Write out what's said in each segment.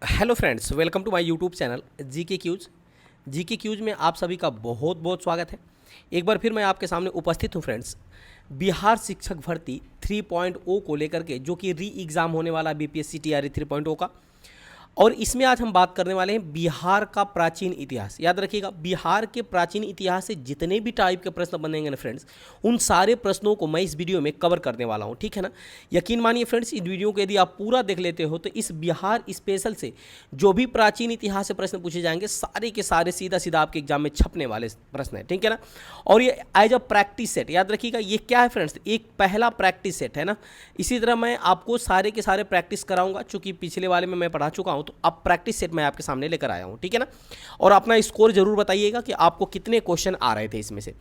Hello friends, welcome to my YouTube channel GK quiz में आप सभी का बहुत बहुत स्वागत है। एक बार फिर मैं आपके सामने उपस्थित हूँ फ्रेंड्स, बिहार शिक्षक भर्ती 3.0 को लेकर के, जो कि री एग्ज़ाम होने वाला है बीपीएससी टीआरई 3.0 का। और इसमें आज हम बात करने वाले हैं बिहार का प्राचीन इतिहास। याद रखिएगा, बिहार के प्राचीन इतिहास से जितने भी टाइप के प्रश्न बनेंगे ना फ्रेंड्स, उन सारे प्रश्नों को मैं इस वीडियो में कवर करने वाला हूं, ठीक है ना। यकीन मानिए फ्रेंड्स, इस वीडियो को यदि आप पूरा देख लेते हो तो इस बिहार स्पेशल से जो भी प्राचीन इतिहास से प्रश्न पूछे जाएंगे, सारे के सारे सीधा सीधा आपके एग्जाम में छपने वाले प्रश्न है, ठीक है ना। और ये एज अ प्रैक्टिस सेट, याद रखिएगा, ये क्या है फ्रेंड्स, एक पहला प्रैक्टिस सेट है ना। इसी तरह मैं आपको सारे के सारे प्रैक्टिस कराऊंगा, चूंकि पिछले वाले में मैं पढ़ा चुका हूं, तो अब प्रैक्टिस सेट मैं आपके सामने लेकर आया हूं, ठीक है ना। और अपना स्कोर जरूर बताइएगा कि आपको कितने क्वेश्चन आ रहे थे इसमें से।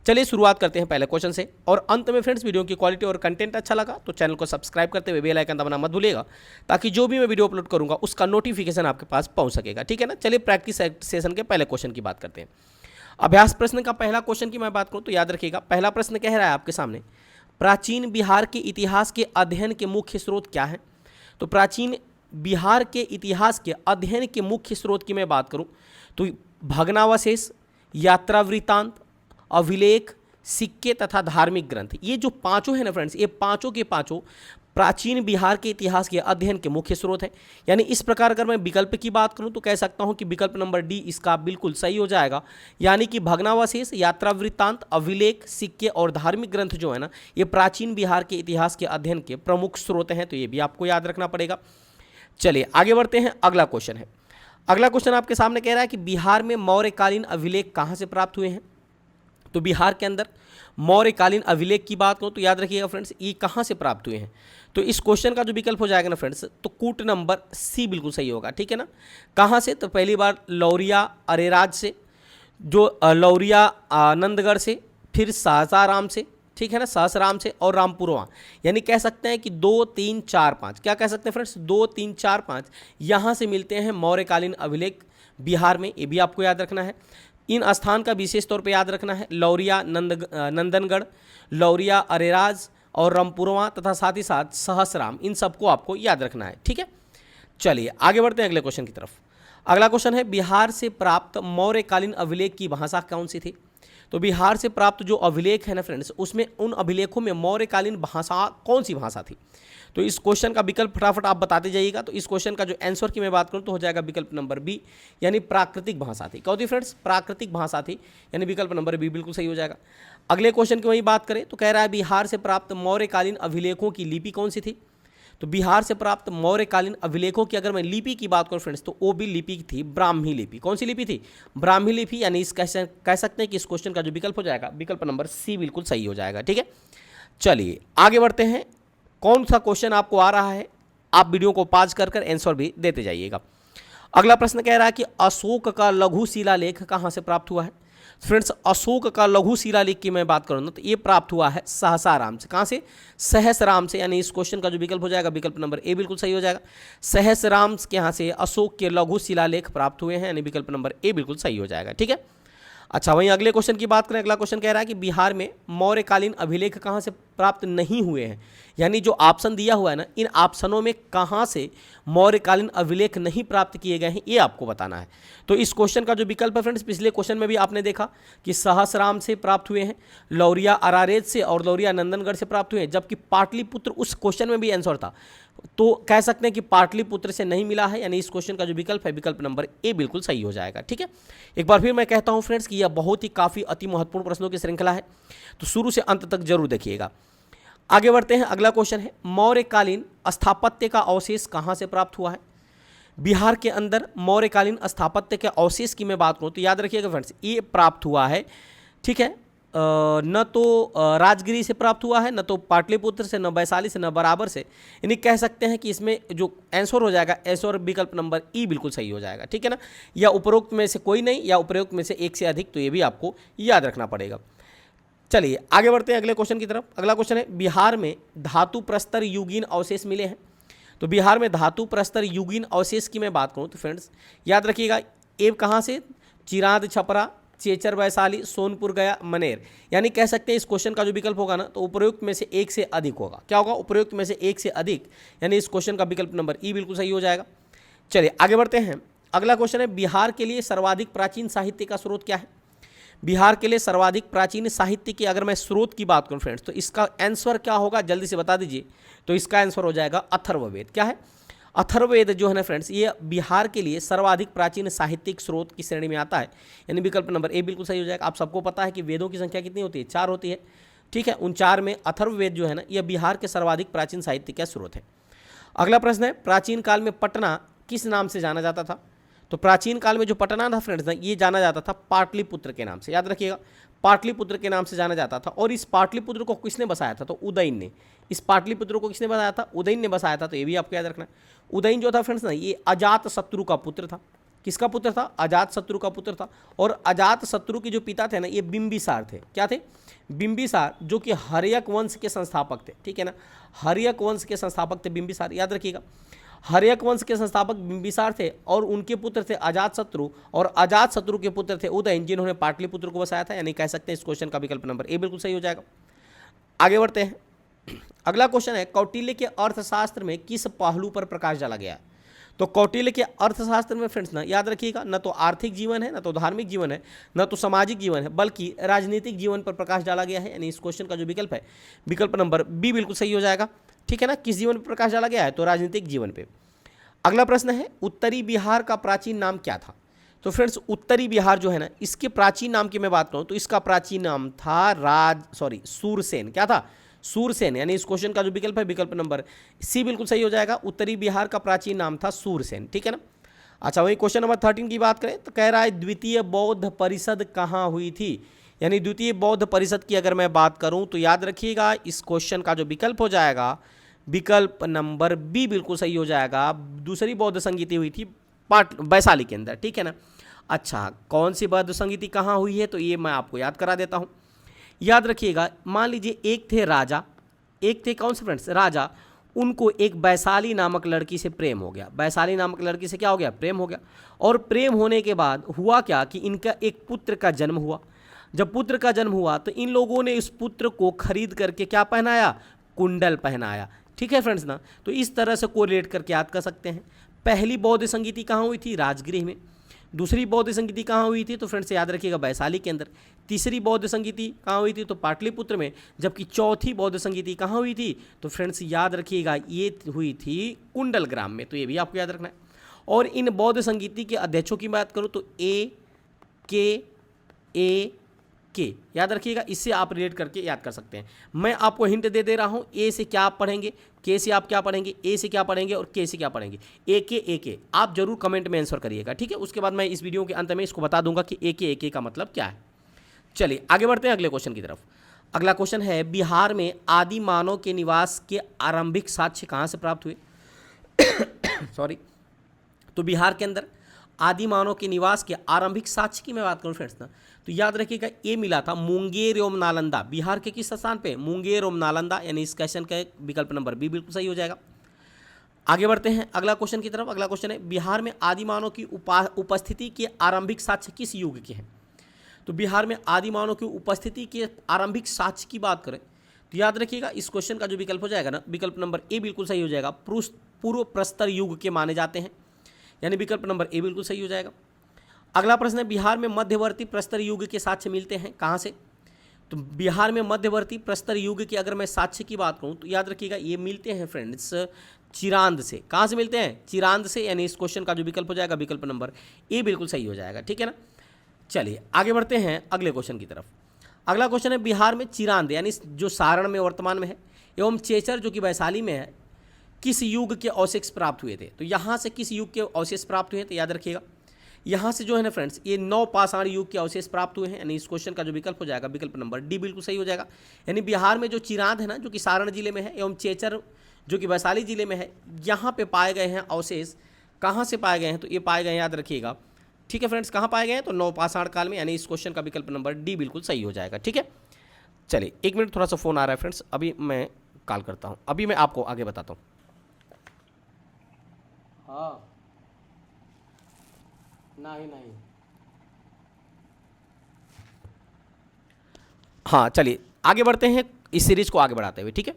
चलिए शुरुआत करते हैं पहले क्वेश्चन से। और अंत में फ्रेंड्स, वीडियो की क्वालिटी और कंटेंट अच्छा लगा तो चैनल को सब्सक्राइब करते हुए बेल आइकन दबाना मत भूलिएगा, ताकि जो भी मैं वीडियो अपलोड करूंगा उसका नोटिफिकेशन आपके पास पहुंच सकेगा, ठीक है ना। चलिए प्रैक्टिस सेशन के पहले क्वेश्चन की बात करते हैं। अभ्यास प्रश्न का पहला क्वेश्चन की मैं बात करूं तो याद रखिएगा, पहला प्रश्न कह रहा है आपके सामने, प्राचीन बिहार के इतिहास के अध्ययन के मुख्य स्रोत क्या है। तो प्राचीन बिहार के इतिहास के अध्ययन के मुख्य स्रोत की मैं बात करूं तो भग्नावशेष, यात्रा वृत्तांत, अभिलेख, सिक्के तथा धार्मिक ग्रंथ, ये जो पांचों है ना फ्रेंड्स, ये पांचों के पांचों प्राचीन बिहार के इतिहास के अध्ययन के मुख्य स्रोत हैं। यानी इस प्रकार अगर मैं विकल्प की बात करूं तो कह सकता हूं कि विकल्प नंबर डी इसका बिल्कुल सही हो जाएगा। यानी कि भग्नावशेष, यात्रा वृत्तांत, अभिलेख, सिक्के और धार्मिक ग्रंथ जो है ना, ये प्राचीन बिहार के इतिहास के अध्ययन के प्रमुख स्रोत हैं, तो ये भी आपको याद रखना पड़ेगा। चलिए आगे बढ़ते हैं, अगला क्वेश्चन है। अगला क्वेश्चन आपके सामने कह रहा है कि बिहार में मौर्यकालीन अभिलेख कहाँ से प्राप्त हुए हैं। तो बिहार के अंदर मौर्यकालीन अभिलेख की बात करूं तो याद रखिएगा फ्रेंड्स, ये कहाँ से प्राप्त हुए हैं। तो इस क्वेश्चन का जो विकल्प हो जाएगा ना फ्रेंड्स, तो कूट नंबर सी बिल्कुल सही होगा, ठीक है ना। कहाँ से, तो पहली बार लौरिया अरेराज से, जो लौरिया नंदगढ़ से, फिर सासाराम से, ठीक है ना, सासाराम से, और रामपुरवा। यानी कह सकते हैं कि 2 3 4 5, क्या कह सकते हैं फ्रेंड्स, 2 3 4 5 यहाँ से मिलते हैं मौर्यकालीन अभिलेख बिहार में, ये भी आपको याद रखना है। इन स्थान का विशेष तौर पे याद रखना है, लौरिया नंदनगढ़, लौरिया अरेराज और रामपुरवा तथा साथ ही साथ सहसराम, इन सबको आपको याद रखना है, ठीक है। चलिए आगे बढ़ते हैं अगले क्वेश्चन की तरफ। अगला क्वेश्चन है, बिहार से प्राप्त मौर्यकालीन अभिलेख की भाषा कौन सी थी। तो बिहार से प्राप्त जो अभिलेख है ना फ्रेंड्स, उसमें उन अभिलेखों में मौर्यकालीन भाषा कौन सी भाषा थी। तो इस क्वेश्चन का विकल्प फटाफट आप बताते जाइएगा। तो इस क्वेश्चन का जो आंसर की मैं बात करूं तो हो जाएगा विकल्प नंबर बी, यानी प्राकृतिक भाषा थी। कौन थी फ्रेंड्स, प्राकृतिक भाषा थी, यानी विकल्प नंबर बी बिल्कुल सही हो जाएगा। अगले क्वेश्चन की वही बात करें तो कह रहा है, बिहार से प्राप्त मौर्यकालीन अभिलेखों की लिपि कौन सी थी। तो बिहार से प्राप्त मौर्यकालीन अभिलेखों की अगर मैं लिपि की बात करूं फ्रेंड्स, तो वो भी लिपि थी ब्राह्मी लिपि। कौन सी लिपि थी, ब्राह्मी लिपि। यानी इस कह सकते हैं कि इस क्वेश्चन का जो विकल्प हो जाएगा, विकल्प नंबर सी बिल्कुल सही हो जाएगा, ठीक है। चलिए आगे बढ़ते हैं, कौन सा क्वेश्चन आपको आ रहा है, आप वीडियो को पॉज कर आंसर भी देते जाइएगा। अगला प्रश्न कह रहा है कि अशोक का लघु शिलालेख कहाँ से प्राप्त हुआ है। फ्रेंड्स, अशोक का लघु शिलालेख की मैं बात करूँ तो ये प्राप्त हुआ है सहसाराम से। कहाँ से, सहसराम से। यानी इस क्वेश्चन का जो विकल्प हो जाएगा, विकल्प नंबर ए बिल्कुल सही हो जाएगा। सहसराम के यहाँ से अशोक के लघु शिलालेख प्राप्त हुए हैं, यानी विकल्प नंबर ए बिल्कुल सही हो जाएगा, ठीक है। अच्छा, वहीं अगले क्वेश्चन की बात करें, अगला क्वेश्चन कह रहा है कि बिहार में मौर्यकालीन अभिलेख कहाँ से प्राप्त नहीं हुए हैं। यानी जो ऑप्शन दिया हुआ है ना, इन ऑप्शनों में कहाँ से मौर्यकालीन अभिलेख नहीं प्राप्त किए गए हैं, ये आपको बताना है। तो इस क्वेश्चन का जो विकल्प है फ्रेंड्स, पिछले क्वेश्चन में भी आपने देखा कि सहसराम से प्राप्त हुए हैं, लौरिया अरारेज से और लौरिया नंदनगढ़ से प्राप्त हुए हैं, जबकि पाटलिपुत्र उस क्वेश्चन में भी आंसर था। तो कह सकते हैं कि पाटलिपुत्र से नहीं मिला है, यानी इस क्वेश्चन का जो विकल्प है, विकल्प नंबर ए बिल्कुल सही हो जाएगा, ठीक है। एक बार फिर मैं कहता हूं फ्रेंड्स कि यह बहुत ही काफ़ी अति महत्वपूर्ण प्रश्नों की श्रृंखला है, तो शुरू से अंत तक जरूर देखिएगा। आगे बढ़ते हैं, अगला क्वेश्चन है, मौर्यकालीन स्थापत्य का अवशेष कहाँ से प्राप्त हुआ है। बिहार के अंदर मौर्यकालीन स्थापत्य के अवशेष की मैं बात करूँ तो याद रखिएगा फ्रेंड्स, ये प्राप्त हुआ है, ठीक है, न तो राजगिरी से प्राप्त हुआ है, न तो पाटलिपुत्र से, न वैशाली से, न बराबर से। यानी कह सकते हैं कि इसमें जो आंसर हो जाएगा, आंसर विकल्प नंबर ई बिल्कुल सही हो जाएगा, ठीक है ना। या उपरोक्त में से कोई नहीं, या उपरोक्त में से एक से अधिक, तो ये भी आपको याद रखना पड़ेगा। चलिए आगे बढ़ते हैं अगले क्वेश्चन की तरफ। अगला क्वेश्चन है, बिहार में धातु प्रस्तर युगीन अवशेष मिले हैं। तो बिहार में धातु प्रस्तर युगीन अवशेष की मैं बात करूँ तो फ्रेंड्स याद रखिएगा, ये कहाँ से, चिराद छपरा, चेचर वैशाली, सोनपुर गया, मनेर। यानी कह सकते हैं इस क्वेश्चन का जो विकल्प होगा ना, तो उपरोक्त में से एक से अधिक होगा। क्या होगा, उपरोक्त में से एक से अधिक, यानी इस क्वेश्चन का विकल्प नंबर ई बिल्कुल सही हो जाएगा। चलिए आगे बढ़ते हैं। अगला क्वेश्चन है, बिहार के लिए सर्वाधिक प्राचीन साहित्य का स्रोत क्या है? बिहार के लिए सर्वाधिक प्राचीन साहित्य की अगर मैं स्रोत की बात करूं फ्रेंड्स, तो इसका आंसर क्या होगा, जल्दी से बता दीजिए। तो इसका आंसर हो जाएगा अथर्ववेद। क्या है? अथर्ववेद जो है ना फ्रेंड्स, ये बिहार के लिए सर्वाधिक प्राचीन साहित्यिक स्रोत की श्रेणी में आता है, यानी विकल्प नंबर ए बिल्कुल सही हो जाएगा। आप सबको पता है कि वेदों की संख्या कितनी होती है? 4 होती है। ठीक है, उन 4 में अथर्ववेद जो है ना, यह बिहार के सर्वाधिक प्राचीन साहित्य का स्रोत है। अगला प्रश्न है, प्राचीन काल में पटना किस नाम से जाना जाता था? तो प्राचीन काल में जो पटना था फ्रेंड्स ना, ये जाना जाता था पाटलिपुत्र के नाम से। याद रखिएगा, पाटलिपुत्र के नाम से जाना जाता था। और इस पाटलिपुत्र को किसने बसाया था? तो उदयन ने। इस पाटलिपुत्र को किसने बसाया था? उदयन ने बसाया था। तो ये भी आपको याद रखना है। उदयन जो था फ्रेंड्स ना, ये अजात शत्रु का पुत्र था। किसका पुत्र था? अजात शत्रु का पुत्र था। और अजात शत्रु के जो पिता थे ना, ये बिंबिसार थे। क्या थे? बिंबिसार, जो कि हर्यक वंश के संस्थापक थे। ठीक है ना, हर्यक वंश के संस्थापक थे बिंबिसार। याद रखिएगा, हर्यक वंश के संस्थापक बिंबिसार थे और उनके पुत्र थे अजातशत्रु, और अजातशत्रु के पुत्र थे उदयन, जिन्होंने पाटलिपुत्र को बसाया था। यानी कह सकते हैं इस क्वेश्चन का विकल्प नंबर ए बिल्कुल सही हो जाएगा। आगे बढ़ते हैं। अगला क्वेश्चन है, कौटिल्य के अर्थशास्त्र में किस पहलू पर प्रकाश डाला गया? तो कौटिल्य के अर्थशास्त्र में फ्रेंड्स ना, याद रखिएगा, न तो आर्थिक जीवन है, न तो धार्मिक जीवन है, न तो सामाजिक जीवन है, बल्कि राजनीतिक जीवन पर प्रकाश डाला गया है। यानी इस क्वेश्चन का जो विकल्प है, विकल्प नंबर बी बिल्कुल सही हो जाएगा। ठीक है ना, किस जीवन पर प्रकाश डाला गया है? तो राजनीतिक जीवन पे। अगला प्रश्न है, उत्तरी बिहार का प्राचीन नाम क्या था? तो फ्रेंड्स, उत्तरी बिहार जो है ना, इसके प्राचीन नाम की मैं बात करूं तो इसका प्राचीन नाम था सूरसेन। क्या था? सूरसेन। यानी इस क्वेश्चन का जो विकल्प है, विकल्प नंबर सी बिल्कुल सही हो जाएगा। उत्तरी बिहार का प्राचीन नाम था सूरसेन। ठीक है ना। अच्छा, वही क्वेश्चन नंबर 13 की बात करें तो कह रहा है, द्वितीय बौद्ध परिषद कहाँ हुई थी? यानी द्वितीय बौद्ध परिषद की अगर मैं बात करूं तो याद रखिएगा, इस क्वेश्चन का जो विकल्प हो जाएगा, विकल्प नंबर बी बिल्कुल सही हो जाएगा। दूसरी बौद्ध संगीति हुई थी वैशाली के अंदर। ठीक है ना। अच्छा, कौन सी बौद्ध संगीति कहाँ हुई है? तो ये मैं आपको याद करा देता हूँ। याद रखिएगा, मान लीजिए एक थे राजा, एक थे कौन से फ्रेंड्स? राजा। उनको एक वैशाली नामक लड़की से प्रेम हो गया। वैशाली नामक लड़की से क्या हो गया? प्रेम हो गया। और प्रेम होने के बाद हुआ क्या कि इनका एक पुत्र का जन्म हुआ। जब पुत्र का जन्म हुआ तो इन लोगों ने इस पुत्र को खरीद करके क्या पहनाया? कुंडल पहनाया। ठीक है फ्रेंड्स ना, तो इस तरह से कोरिलेट करके याद कर सकते हैं। पहली बौद्ध संगीति कहाँ हुई थी? राजगृह में। दूसरी बौद्ध संगीति कहाँ हुई थी? तो फ्रेंड्स याद रखिएगा, वैशाली के अंदर। तीसरी बौद्ध संगीति कहाँ हुई थी? तो पाटलिपुत्र में। जबकि चौथी बौद्ध संगीति कहाँ हुई थी? तो फ्रेंड्स याद रखिएगा, ये हुई थी कुंडल ग्राम में। तो ये भी आपको याद रखना है। और इन बौद्ध संगीति के अध्यक्षों की बात करूँ तो के याद रखिएगा, इससे आप रिलेट करके याद कर सकते हैं। मैं आपको हिंट दे दे रहा हूँ, ए से क्या आप पढ़ेंगे, के से आप क्या पढ़ेंगे, ए से क्या पढ़ेंगे और के से क्या पढ़ेंगे। ए के आप जरूर कमेंट में आंसर करिएगा। ठीक है, उसके बाद मैं इस वीडियो के अंत में इसको बता दूंगा कि ए के का मतलब क्या है। चलिए आगे बढ़ते हैं अगले क्वेश्चन की तरफ। अगला क्वेश्चन है, बिहार में आदि मानव के निवास के आरंभिक साक्ष्य कहाँ से प्राप्त हुए? सॉरी। तो बिहार के अंदर आदि मानव के निवास के आरंभिक साक्ष्य की मैं बात करूं फ्रेंड्स ना, तो याद रखिएगा, ये मिला था मुंगेर एवं नालंदा। बिहार के किस स्थान पे? मुंगेर एवं नालंदा। यानी इस क्वेश्चन का विकल्प नंबर बी बिल्कुल सही हो जाएगा। आगे बढ़ते हैं अगला क्वेश्चन की तरफ। अगला क्वेश्चन है, बिहार में आदि मानव की उपस्थिति के आरंभिक साक्ष्य किस युग के हैं? तो बिहार में आदि मानव की उपस्थिति के आरंभिक साक्ष्य की बात करें तो याद रखिएगा, इस क्वेश्चन का जो विकल्प हो जाएगा ना, विकल्प नंबर ए बिल्कुल सही हो जाएगा। पूर्व प्रस्तर युग के माने जाते हैं। यानी विकल्प नंबर ए बिल्कुल सही हो जाएगा। अगला प्रश्न है, बिहार में मध्यवर्ती प्रस्तर युग के साक्ष्य मिलते हैं कहाँ से? तो बिहार में मध्यवर्ती प्रस्तर युग की अगर मैं साक्ष्य की बात करूँ तो याद रखिएगा, ये मिलते हैं फ्रेंड्स चिरांद से। कहाँ से मिलते हैं? चिरांद से। यानी इस क्वेश्चन का जो विकल्प हो जाएगा, विकल्प नंबर ए बिल्कुल सही हो जाएगा। ठीक है ना। चलिए आगे बढ़ते हैं अगले क्वेश्चन की तरफ। अगला क्वेश्चन है, बिहार में चिरांद यानी जो सारण में वर्तमान में है एवं चेचर जो कि वैशाली में है, किस युग के अवशेष प्राप्त हुए थे? तो यहाँ से किस युग के अवशेष प्राप्त हुए? तो याद रखिएगा, यहाँ से जो है ना फ्रेंड्स, ये नवपाषाण युग के अवशेष प्राप्त हुए हैं। यानी इस क्वेश्चन का जो विकल्प हो जाएगा, विकल्प नंबर डी बिल्कुल सही हो जाएगा। यानी बिहार में जो चिरांद है ना, जो कि सारण जिले में है, एवं चेचर जो कि वैशाली जिले में है, यहाँ पे पाए गए हैं अवशेष। कहाँ से पाए गए हैं? तो ये पाए गए, याद रखिएगा। ठीक है फ्रेंड्स, कहाँ पाए गए हैं? तो नवपाषाण काल में। यानी इस क्वेश्चन का विकल्प नंबर डी बिल्कुल सही हो जाएगा। ठीक है, चलिए 1 मिनट, थोड़ा सा फ़ोन आ रहा है फ्रेंड्स, अभी मैं कॉल करता हूँ, अभी मैं आपको आगे बताता हूँ। हाँ, नहीं। हाँ, चलिए आगे बढ़ते हैं इस सीरीज को आगे बढ़ाते हुए। ठीक है,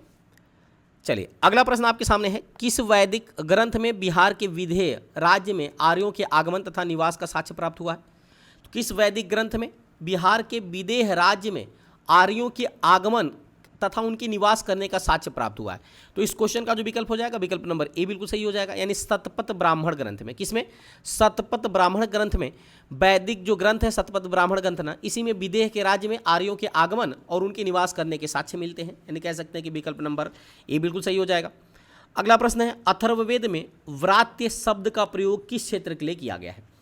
चलिए अगला प्रश्न आपके सामने है, किस वैदिक ग्रंथ में बिहार के विंध्य राज्य में आर्यों के आगमन तथा निवास का साक्ष्य प्राप्त हुआ है? तो किस वैदिक ग्रंथ में बिहार के विंध्य राज्य में आर्यों के आगमन तथा उनके निवास करने का साक्ष्य प्राप्त हुआ है? तो इस क्वेश्चन का जो विकल्प हो जाएगा, विकल्प नंबर ए बिल्कुल सही हो जाएगा, यानी शतपथ ब्राह्मण ग्रंथ में। किसमें? शतपथ ब्राह्मण ग्रंथ में। वैदिक जो ग्रंथ है शतपथ ब्राह्मण ग्रंथ ना, इसी में विदेह के राज्य में आर्यों के आगमन और उनके निवास करने के साक्ष्य मिलते हैं, यानी कह सकते हैं कि विकल्प नंबर ए बिल्कुल सही हो जाएगा। अगला प्रश्न है, अथर्ववेद में व्रात्य शब्द का प्रयोग किस क्षेत्र के लिए किया गया है?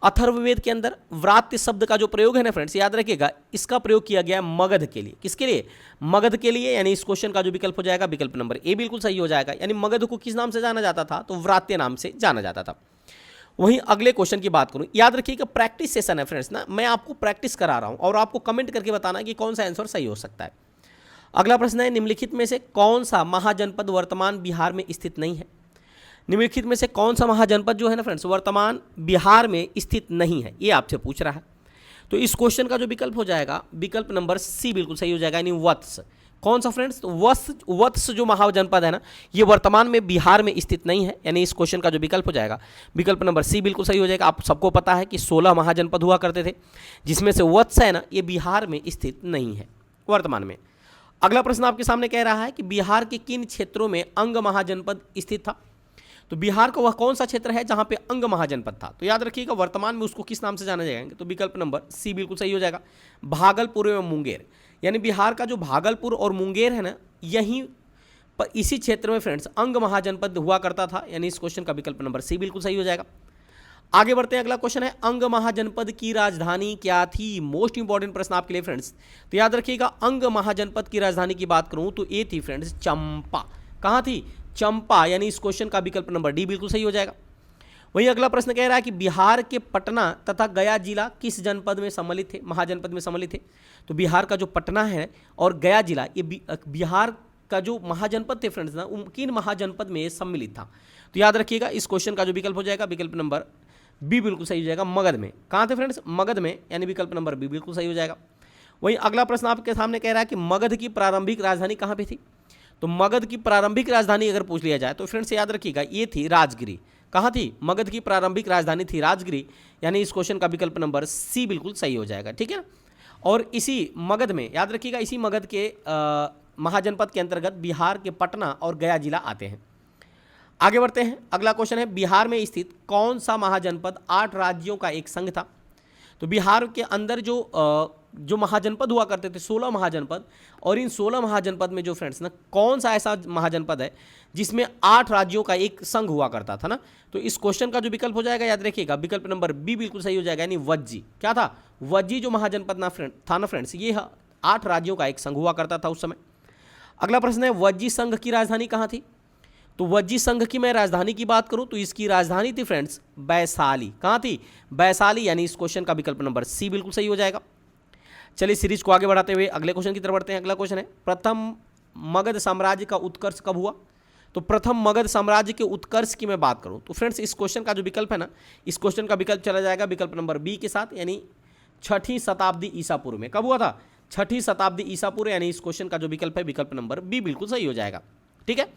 अथर्ववेद के अंदर व्रात्य शब्द का जो प्रयोग है ना फ्रेंड्स, याद रखिएगा, इसका प्रयोग किया गया है मगध के लिए। किसके लिए? मगध के लिए, यानी इस क्वेश्चन का जो विकल्प हो जाएगा, विकल्प नंबर ए बिल्कुल सही हो जाएगा। यानी मगध को किस नाम से जाना जाता था? तो व्रात्य नाम से जाना जाता था। वहीं अगले क्वेश्चन की बात करूं, याद रखिएगा प्रैक्टिस सेशन है फ्रेंड्स ना, मैं आपको प्रैक्टिस करा रहा हूं और आपको कमेंट करके बताना कि कौन सा आंसर सही हो सकता है। अगला प्रश्न है, निम्नलिखित में से कौन सा महाजनपद वर्तमान बिहार में स्थित नहीं है? निम्नलिखित में से कौन सा महाजनपद जो है ना फ्रेंड्स वर्तमान बिहार में स्थित नहीं है, ये आपसे पूछ रहा है। तो इस क्वेश्चन का जो विकल्प हो जाएगा, विकल्प नंबर सी बिल्कुल सही हो जाएगा, यानी वत्स। कौन सा फ्रेंड्स? तो वत्स जो महाजनपद है ना, ये वर्तमान में बिहार में स्थित नहीं है, यानी इस क्वेश्चन का जो विकल्प हो जाएगा, विकल्प नंबर सी बिल्कुल सही हो जाएगा। आप सबको पता है कि 16 महाजनपद हुआ करते थे, जिसमें से वत्स है ना, ये बिहार में स्थित नहीं है वर्तमान में। अगला प्रश्न आपके सामने कह रहा है कि बिहार के किन क्षेत्रों में अंग महाजनपद स्थित था? तो बिहार का वह कौन सा क्षेत्र है जहां पे अंग महाजनपद था? तो याद रखिएगा वर्तमान में उसको किस नाम से जाना जाएगा? तो विकल्प नंबर सी बिल्कुल सही हो जाएगा, भागलपुर एवं मुंगेर। यानी बिहार का जो भागलपुर और मुंगेर है ना, यहीं पर इसी क्षेत्र में फ्रेंड्स अंग महाजनपद हुआ करता था, यानी इस क्वेश्चन का विकल्प नंबर सी बिल्कुल सही हो जाएगा। आगे बढ़ते हैं, अगला क्वेश्चन है, अंग महाजनपद की राजधानी क्या थी? मोस्ट इंपॉर्टेंट प्रश्न आपके लिए फ्रेंड्स। तो याद रखिएगा अंग महाजनपद की राजधानी की बात करूं तो ये थी फ्रेंड्स चंपा। कहाँ थी? चंपा, यानी इस क्वेश्चन का विकल्प नंबर डी बिल्कुल सही हो जाएगा। वहीं अगला प्रश्न कह रहा है कि बिहार के पटना तथा गया जिला किस जनपद में सम्मिलित थे, महाजनपद में सम्मिलित थे? तो बिहार का जो पटना है और गया जिला, ये बिहार का जो महाजनपद थे फ्रेंड्स ना, किन महाजनपद में सम्मिलित था? तो याद रखिएगा इस क्वेश्चन का जो विकल्प हो जाएगा, विकल्प नंबर बी बिल्कुल सही हो जाएगा, मगध में। कहाँ थे फ्रेंड्स? मगध में, यानी विकल्प नंबर बी बिल्कुल सही हो जाएगा। वहीं अगला प्रश्न आपके सामने कह रहा है कि मगध की प्रारंभिक राजधानी कहाँ पे थी? तो मगध की प्रारंभिक राजधानी अगर पूछ लिया जाए तो फ्रेंड्स याद रखिएगा ये थी राजगिरी। कहाँ थी? मगध की प्रारंभिक राजधानी थी राजगिरी, यानी इस क्वेश्चन का विकल्प नंबर सी बिल्कुल सही हो जाएगा। ठीक है ना? और इसी मगध में, याद रखिएगा इसी मगध के महाजनपद के अंतर्गत बिहार के पटना और गया जिला आते हैं। आगे बढ़ते हैं, अगला क्वेश्चन है, बिहार में स्थित कौन सा महाजनपद 8 राज्यों का एक संघ था? तो बिहार के अंदर जो महाजनपद हुआ करते थे 16 महाजनपद, और इन 16 महाजनपद में जो फ्रेंड्स ना कौन सा ऐसा महाजनपद है जिसमें 8 राज्यों का एक संघ हुआ करता था ना? तो इस क्वेश्चन का जो विकल्प हो जाएगा, याद रखिएगा विकल्प नंबर बी बिल्कुल सही हो जाएगा, यानी वज्जी। क्या था? वज्जी जो महाजनपद था ना फ्रेंड्स, ये 8 राज्यों का एक संघ हुआ करता था उस समय। अगला प्रश्न है, वज्जी संघ की राजधानी कहाँ थी? तो वज्जी संघ की मैं राजधानी की बात करूं तो इसकी राजधानी थी फ्रेंड्स वैशाली। कहाँ थी? वैशाली, यानी इस क्वेश्चन का विकल्प नंबर सी बिल्कुल सही हो जाएगा। चलिए सीरीज को आगे बढ़ाते हुए अगले क्वेश्चन की तरफ बढ़ते हैं। अगला क्वेश्चन है, प्रथम मगध साम्राज्य का उत्कर्ष कब हुआ? तो प्रथम मगध साम्राज्य के उत्कर्ष की मैं बात करूं तो फ्रेंड्स इस क्वेश्चन का जो विकल्प है ना, इस क्वेश्चन का विकल्प चला जाएगा विकल्प नंबर बी के साथ, यानी 6ठी शताब्दी ईसा पूर्व में। कब हुआ था? 6ठी शताब्दी ईसा पूर्व, यानी इस क्वेश्चन का जो विकल्प है विकल्प नंबर बी बिल्कुल सही हो जाएगा। ठीक है,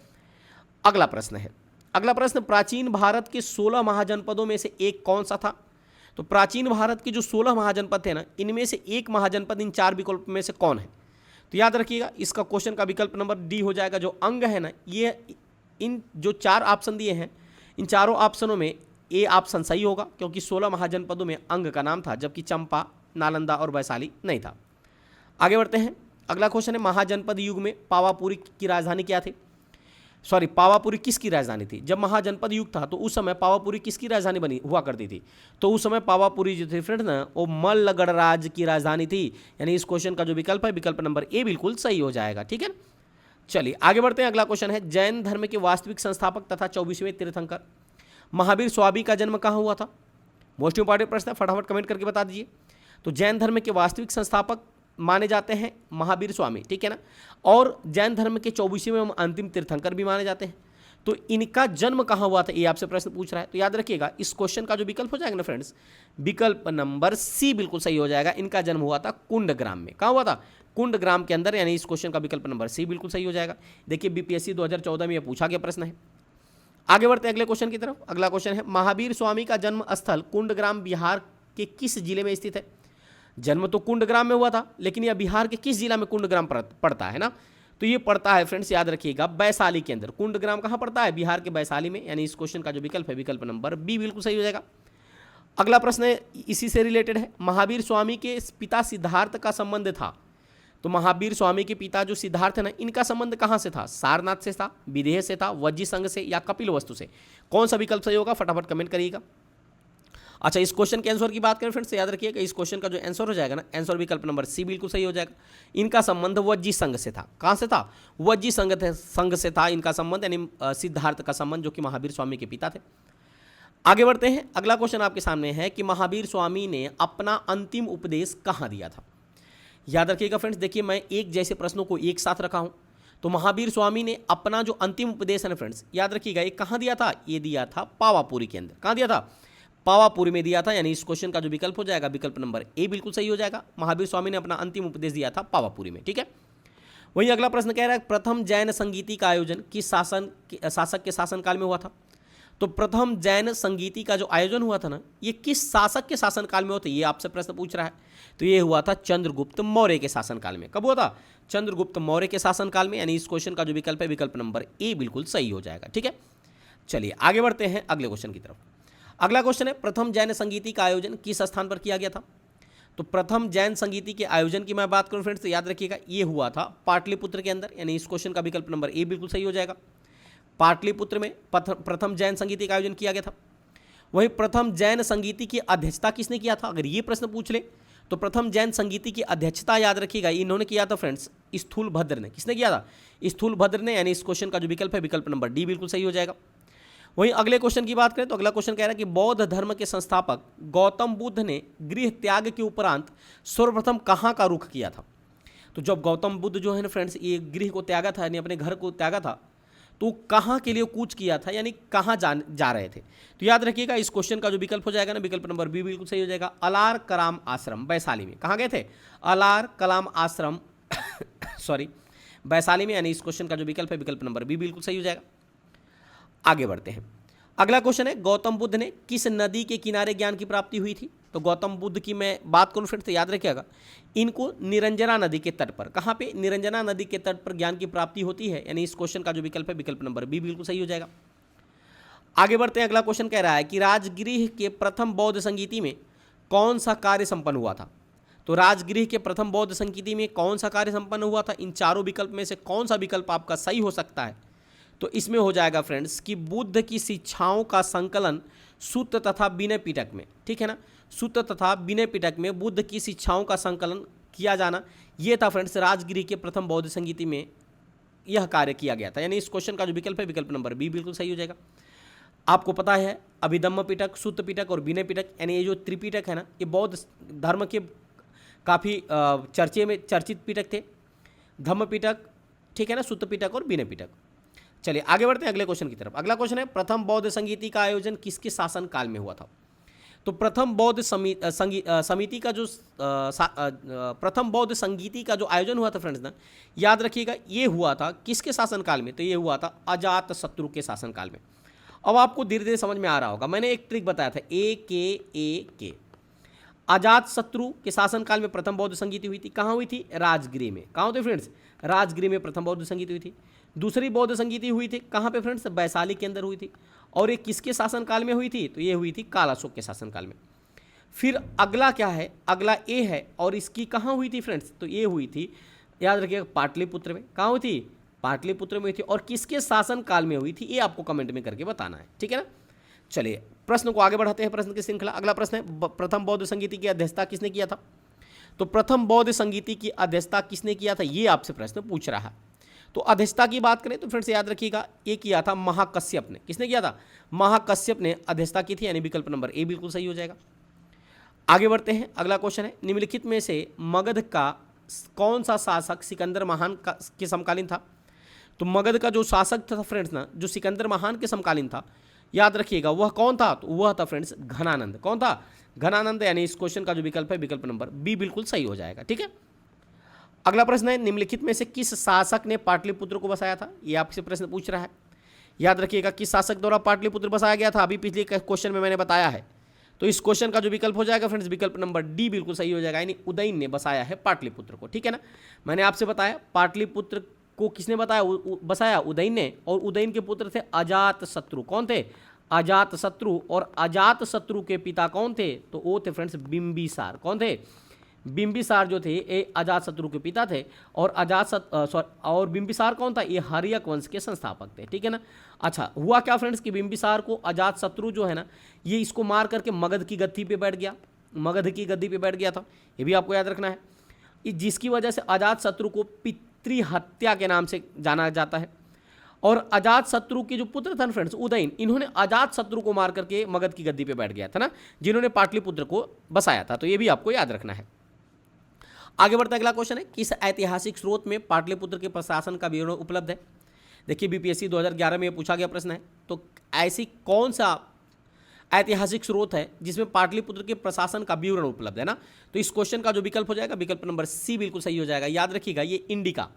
अगला प्रश्न है, अगला प्रश्न, प्राचीन भारत के 16 महाजनपदों में से एक कौन सा था? तो प्राचीन भारत के जो 16 महाजनपद थे ना, इनमें से एक महाजनपद इन 4 विकल्प में से कौन है? तो याद रखिएगा इसका क्वेश्चन का विकल्प नंबर डी हो जाएगा। जो अंग है ना, ये इन जो 4 ऑप्शन दिए हैं, इन चारों ऑप्शनों में ए ऑप्शन सही होगा, क्योंकि 16 महाजनपदों में अंग का नाम था, जबकि चंपा, नालंदा और वैशाली नहीं था। आगे बढ़ते हैं, अगला क्वेश्चन है, महाजनपद युग में पावापुरी की राजधानी क्या थी? पावापुरी किसकी राजधानी थी? जब महाजनपद युग था तो उस समय पावापुरी किसकी राजधानी बनी हुआ करती थी? तो उस समय पावापुरी जो थी फ्रेंड्स ना, वो मल्ल गणराज्य की राजधानी थी, यानी इस क्वेश्चन का जो विकल्प है विकल्प नंबर ए बिल्कुल सही हो जाएगा। ठीक है, चलिए आगे बढ़ते हैं। अगला क्वेश्चन है, जैन धर्म के वास्तविक संस्थापक तथा 24वें तीर्थंकर महावीर स्वामी का जन्म कहाँ हुआ था? मोस्ट इंपॉर्टेंट प्रश्न है, फटाफट कमेंट करके बता दीजिए। तो जैन धर्म के वास्तविक संस्थापक माने जाते हैं महावीर स्वामी, ठीक है ना, और जैन धर्म के 24वें एवं अंतिम तीर्थंकर भी माने जाते हैं। तो इनका जन्म कहाँ हुआ था, ये आपसे प्रश्न पूछ रहा है। तो याद रखिएगा इस क्वेश्चन का जो विकल्प हो जाएगा ना फ्रेंड्स, विकल्प नंबर सी बिल्कुल सही हो जाएगा। इनका जन्म हुआ था कुंडग्राम में। कहाँ हुआ था? कुंड ग्राम के अंदर, यानी इस क्वेश्चन का विकल्प नंबर सी बिल्कुल सही हो जाएगा। देखिए बीपीएससी 2014 में यह पूछा गया प्रश्न है। आगे बढ़ते हैं अगले क्वेश्चन की तरफ। अगला क्वेश्चन है, महावीर स्वामी का जन्म स्थल कुंडग्राम बिहार के किस जिले में स्थित है? जन्म तो कुंडग्राम में हुआ था, लेकिन यह बिहार के किस जिला में कुंडग्राम पड़ता है ना? तो ये पड़ता है फ्रेंड्स, याद रखिएगा, वैशाली के अंदर। कुंडग्राम कहाँ पड़ता है? बिहार के वैशाली में, यानी इस क्वेश्चन का जो विकल्प है विकल्प नंबर बी बिल्कुल सही हो जाएगा। अगला प्रश्न है इसी से रिलेटेड है, महावीर स्वामी के पिता सिद्धार्थ का संबंध था। तो महावीर स्वामी के पिता जो सिद्धार्थ है ना, इनका संबंध कहाँ से था? सारनाथ से था, विदेह से था, वज्जी संघ से, या कपिल वस्तु से? कौन सा विकल्प सही होगा? फटाफट कमेंट करिएगा। अच्छा, इस क्वेश्चन के आंसर की बात करें फ्रेंड्स, याद रखिएगा इस क्वेश्चन का जो आंसर हो जाएगा ना, आंसर विकल्प नंबर सी बिल्कुल सही हो जाएगा। इनका संबंध वज्जी संघ से था। कहाँ से था? वज्जी संघ से था इनका संबंध, यानी सिद्धार्थ का संबंध, जो कि महावीर स्वामी के पिता थे। आगे बढ़ते हैं। अगला क्वेश्चन आपके सामने है कि महावीर स्वामी ने अपना अंतिम उपदेश कहाँ दिया था? याद रखिएगा फ्रेंड्स, देखिए मैं एक जैसे प्रश्नों को एक साथ रखा हूं। तो महावीर स्वामी ने अपना जो अंतिम उपदेश है ना फ्रेंड्स, याद रखिएगा, ये कहाँ दिया था? ये दिया था पावापुरी के अंदर। कहाँ दिया था? पावापुरी में दिया था, यानी इस क्वेश्चन का जो विकल्प हो जाएगा विकल्प नंबर ए बिल्कुल सही हो जाएगा। महावीर स्वामी ने अपना अंतिम उपदेश दिया था पावापुरी में। ठीक है, वहीं अगला प्रश्न कह रहा है, प्रथम जैन संगीति का आयोजन किस शासक के शासनकाल में हुआ था? तो प्रथम जैन संगीति का जो आयोजन हुआ था ना, ये किस शासक के शासनकाल में होता है? ये आपसे प्रश्न पूछ रहा है। तो ये हुआ था चंद्रगुप्त मौर्य के शासनकाल में। कब हुआ था? चंद्रगुप्त मौर्य के शासनकाल में, यानी इस क्वेश्चन का जो विकल्प है विकल्प नंबर ए बिल्कुल सही हो जाएगा। ठीक है, चलिए आगे बढ़ते हैं अगले क्वेश्चन की तरफ। अगला क्वेश्चन है, प्रथम जैन संगीति का आयोजन किस स्थान पर किया गया था? तो प्रथम जैन संगीति के आयोजन की मैं बात करूं फ्रेंड्स, तो याद रखिएगा ये हुआ था पाटलिपुत्र के अंदर, यानी इस क्वेश्चन का विकल्प नंबर ए बिल्कुल सही हो जाएगा। पाटलिपुत्र में प्रथम जैन संगीति का आयोजन किया गया था। वहीं प्रथम जैन संगीति की अध्यक्षता किसने किया था? अगर ये प्रश्न पूछ ले तो प्रथम जैन संगीति की अध्यक्षता याद रखिएगा इन्होंने किया था फ्रेंड्स, स्थूलभद्र ने। किसने किया था? स्थूलभद्र ने, यानी इस क्वेश्चन का जो विकल्प है विकल्प नंबर डी बिल्कुल सही हो जाएगा। वहीं अगले क्वेश्चन की बात करें तो अगला क्वेश्चन कह रहा है कि बौद्ध धर्म के संस्थापक गौतम बुद्ध ने गृह त्याग के उपरांत सर्वप्रथम कहाँ का रुख किया था? तो जब गौतम बुद्ध जो है ना फ्रेंड्स, ये गृह को त्यागा था, यानी अपने घर को त्यागा था, तो कहाँ के लिए कूच किया था, यानी कहाँ जा रहे थे? तो याद रखिएगा इस क्वेश्चन का जो विकल्प हो जाएगा ना विकल्प नंबर बी बिल्कुल सही हो जाएगा। अलार कलाम आश्रम वैशाली में। कहाँ गए थे? अलार कलाम आश्रम सॉरी वैशाली में, यानी इस क्वेश्चन का जो विकल्प है विकल्प नंबर बी बिल्कुल सही हो जाएगा। आगे बढ़ते हैं। अगला क्वेश्चन है, गौतम बुद्ध ने किस नदी के किनारे ज्ञान की प्राप्ति हुई थी? तो गौतम बुद्ध की मैं बात करूं फ्रेंड्स, तो याद रखिएगा इनको निरंजना नदी के तट पर, कहाँ पे? निरंजना नदी के तट पर ज्ञान की प्राप्ति होती है, यानी इस क्वेश्चन का जो विकल्प है विकल्प नंबर बी बिल्कुल सही हो जाएगा। आगे बढ़ते हैं। अगला क्वेश्चन कह रहा है कि राजगृह के प्रथम बौद्ध संगीति में कौन सा कार्य संपन्न हुआ था? तो राजगृह के प्रथम बौद्ध संगीति में कौन सा कार्य संपन्न हुआ था? इन चारों विकल्प में से कौन सा विकल्प आपका सही हो सकता है? तो इसमें हो जाएगा फ्रेंड्स कि बुद्ध की शिक्षाओं का संकलन सूत्र तथा विनय पिटक में। ठीक है ना, सूत्र तथा विनय पिटक में बुद्ध की शिक्षाओं का संकलन किया जाना, यह था फ्रेंड्स राजगृह के प्रथम बौद्ध संगीति में यह कार्य किया गया था, यानी इस क्वेश्चन का जो विकल्प है विकल्प नंबर बी बिल्कुल सही हो जाएगा। आपको पता है अभिधम्म पिटक, सूत्र पिटक और विनय पिटक, यानी ये जो त्रिपिटक है ना, ये बौद्ध धर्म के काफ़ी चर्चित पिटक थे। धम्म पिटक, ठीक है ना, सूत्र पिटक और विनय पिटक। चलिए आगे बढ़ते हैं अगले क्वेश्चन की तरफ। अगला क्वेश्चन है, प्रथम बौद्ध संगीति का आयोजन किसके शासन काल में हुआ था? तो प्रथम बौद्ध समिति का जो प्रथम बौद्ध संगीति का जो आयोजन हुआ था फ्रेंड्स ना, याद रखिएगा ये हुआ था किसके शासनकाल में? तो ये हुआ था अजात शत्रु के शासनकाल में। अब आपको धीरे धीरे समझ में आ रहा होगा, मैंने एक ट्रिक बताया था, ए के अजात शत्रु के शासनकाल में प्रथम बौद्ध संगीति हुई थी। कहाँ हुई थी? राजगृह में। कहाँ हुई फ्रेंड्स? राजगृह में प्रथम बौद्ध संगीति हुई थी। दूसरी बौद्ध संगीति हुई थी कहाँ पे फ्रेंड्स? वैशाली के अंदर हुई थी। और ये किसके शासनकाल में हुई थी? तो ये हुई थी कालाशोक के शासनकाल में। फिर अगला क्या है? अगला ए है, और इसकी कहाँ हुई थी फ्रेंड्स? तो ये हुई थी, याद रखिएगा, पाटलिपुत्र में। कहाँ हुई थी? पाटलिपुत्र में हुई थी। और किसके शासनकाल में हुई थी ये आपको कमेंट में करके बताना है, ठीक है ना। चलिए प्रश्न को आगे बढ़ाते हैं, प्रश्न की श्रृंखला। अगला प्रश्न है, प्रथम बौद्ध संगीति की अध्यक्षता किसने किया था? तो प्रथम बौद्ध संगीति की अध्यक्षता किसने किया था, ये आपसे प्रश्न पूछ रहा है। तो अध्यक्षता की बात करें तो फ्रेंड्स याद रखिएगा, ये किया था महाकश्यप ने। किसने किया था? महाकश्यप ने अध्यक्षता की थी, यानी विकल्प नंबर ए बिल्कुल सही हो जाएगा। आगे बढ़ते हैं, अगला क्वेश्चन है, निम्नलिखित में से मगध का कौन सा शासक सिकंदर महान के समकालीन था? तो मगध का जो शासक था फ्रेंड्स ना, जो सिकंदर महान के समकालीन था, याद रखिएगा वह कौन था? तो वह था फ्रेंड्स घनानंद। कौन था? घनानंद, यानी इस क्वेश्चन का जो विकल्प है विकल्प नंबर बी बिल्कुल सही हो जाएगा, ठीक है। अगला प्रश्न है, निम्नलिखित में से किस शासक ने पाटलिपुत्र को बसाया था? ये आपसे प्रश्न पूछ रहा है। याद रखिएगा, किस शासक द्वारा पाटलिपुत्र बसाया गया था, अभी पिछले क्वेश्चन में मैंने बताया है। तो इस क्वेश्चन का जो विकल्प हो जाएगा फ्रेंड्स, विकल्प नंबर डी बिल्कुल सही हो जाएगा, यानी उदयन ने बसाया है पाटलिपुत्र को। ठीक है ना, मैंने आपसे बताया पाटलिपुत्र को किसने बताया, बसाया उदयन ने, और उदयन के पुत्र थे अजात शत्रु। कौन थे? अजात शत्रु। और अजात शत्रु के पिता कौन थे? तो वो थे फ्रेंड्स बिंबिसार। कौन थे? बिंबिसार जो थे ये अजात शत्रु के पिता थे। और और बिंबिसार कौन था? ये हर्यक वंश के संस्थापक थे। ठीक है ना। अच्छा, हुआ क्या फ्रेंड्स कि बिंबिसार को अजात शत्रु जो है ना, ये इसको मार करके मगध की गद्दी पे बैठ गया, मगध की गद्दी पे बैठ गया था। ये भी आपको याद रखना है, जिसकी वजह से अजात शत्रु को पितृहत्या के नाम से जाना जाता है। और अजात शत्रु के जो पुत्र थे फ्रेंड्स उदयन, इन्होंने अजात शत्रु को मार करके मगध की गद्दी पे बैठ गया था ना, जिन्होंने पाटलिपुत्र को बसाया था। तो ये भी आपको याद रखना है। आगे बढ़ता अगला क्वेश्चन है, किस ऐतिहासिक स्रोत में पाटलिपुत्र के प्रशासन का विवरण उपलब्ध है? देखिए बीपीएससी 2011 में पूछा गया प्रश्न है। तो ऐसी कौन सा ऐतिहासिक स्रोत है जिसमें पाटलिपुत्र के प्रशासन का विवरण उपलब्ध है ना? तो इस क्वेश्चन का जो विकल्प हो जाएगा, विकल्प नंबर सी बिल्कुल सही हो जाएगा। याद रखिएगा, ये इंडिका